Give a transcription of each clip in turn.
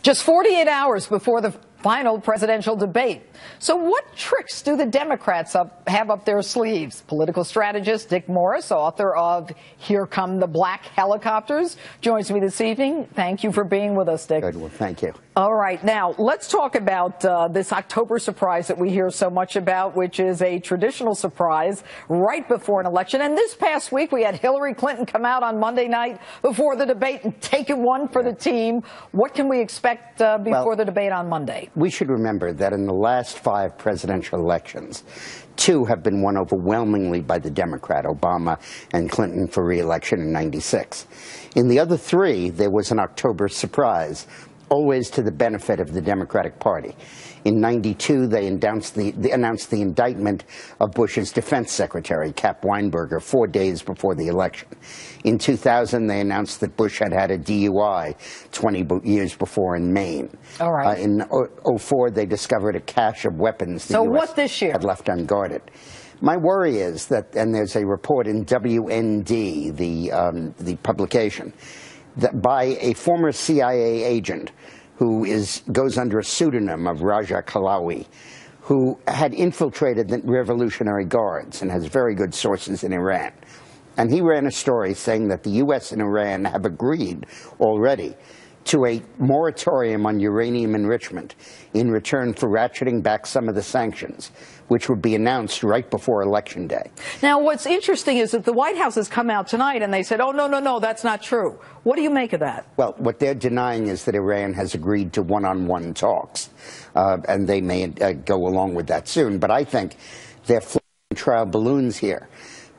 Just 48 hours before the final presidential debate. So what tricks do the Democrats have up their sleeves? Political strategist Dick Morris, author of Here Come the Black Helicopters, joins me this evening. Thank you for being with us, Dick. Good. Well, thank you. All right. Now, let's talk about this October surprise that we hear so much about, which is a traditional surprise right before an election. And this past week, we had Hillary Clinton come out on Monday night before the debate and take it one for the team. What can we expect before the debate on Monday? We should remember that in the last 5 presidential elections, 2 have been won overwhelmingly by the Democrat, Obama and Clinton, for re-election in '96. In the other 3, there was an October surprise, always to the benefit of the Democratic Party. In '92, they announced the indictment of Bush's defense secretary, Cap Weinberger, 4 days before the election. In 2000, they announced that Bush had had a DUI 20 years before in Maine. All right. In '04, they discovered a cache of weapons the U.S. had left unguarded. My worry is that, and there's a report in WND, the publication, that by a former CIA agent who goes under a pseudonym of Raja Kalawi, who had infiltrated the Revolutionary Guards and has very good sources in Iran. And he ran a story saying that the U.S. and Iran have agreed already to a moratorium on uranium enrichment in return for ratcheting back some of the sanctions, which would be announced right before Election Day. Now, what's interesting is that the White House has come out tonight and they said, oh, no, that's not true. What do you make of that? Well, what they're denying is that Iran has agreed to one-on-one talks, and they may go along with that soon. But I think they're flying trial balloons here.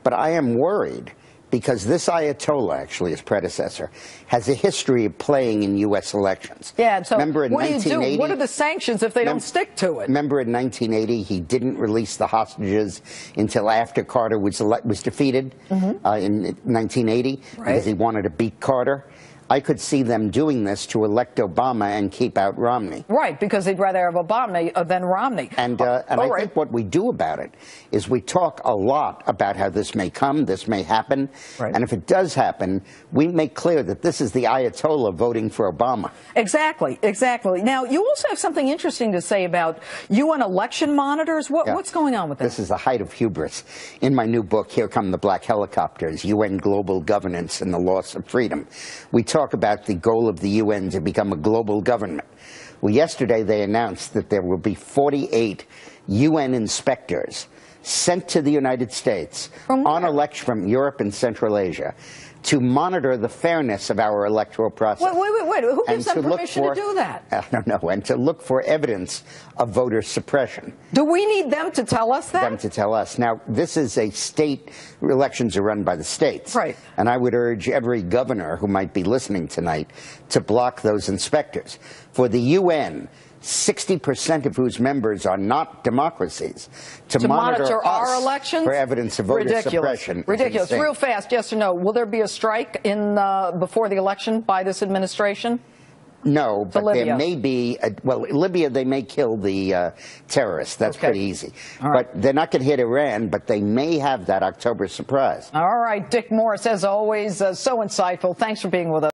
But I am worried because this Ayatollah, actually his predecessor, has a history of playing in U.S. elections. Yeah, so remember in what do you do? What are the sanctions if they don't stick to it? Remember in 1980, he didn't release the hostages until after Carter was defeated in 1980 because he wanted to beat Carter. I could see them doing this to elect Obama and keep out Romney. Right, because they'd rather have Obama than Romney. And I think what we do about it is we talk a lot about how this may come, this may happen. Right. And if it does happen, we make clear that this is the Ayatollah voting for Obama. Exactly, exactly. Now, you also have something interesting to say about UN election monitors. What's going on with that? This is the height of hubris. In my new book, Here Come the Black Helicopters, UN Global Governance and the Loss of Freedom, we talk about the goal of the UN to become a global government. Well, yesterday they announced that there will be 48 UN inspectors sent to the United States on election from Europe and Central Asia to monitor the fairness of our electoral process. Wait. Who gives them permission to do that? I don't know. And to look for evidence of voter suppression. Do we need them to tell us that? Them to tell us. Now, this is a state, elections are run by the states. Right. And I would urge every governor who might be listening tonight to block those inspectors. For the UN, 60% of whose members are not democracies, to monitor our elections for evidence of voter suppression. Ridiculous. Real fast, yes or no, will there be a strike before the election by this administration? No, but there may be, Libya, they may kill the terrorists. That's pretty easy. But they're not going to hit Iran, but they may have that October surprise. All right, Dick Morris, as always, so insightful. Thanks for being with us.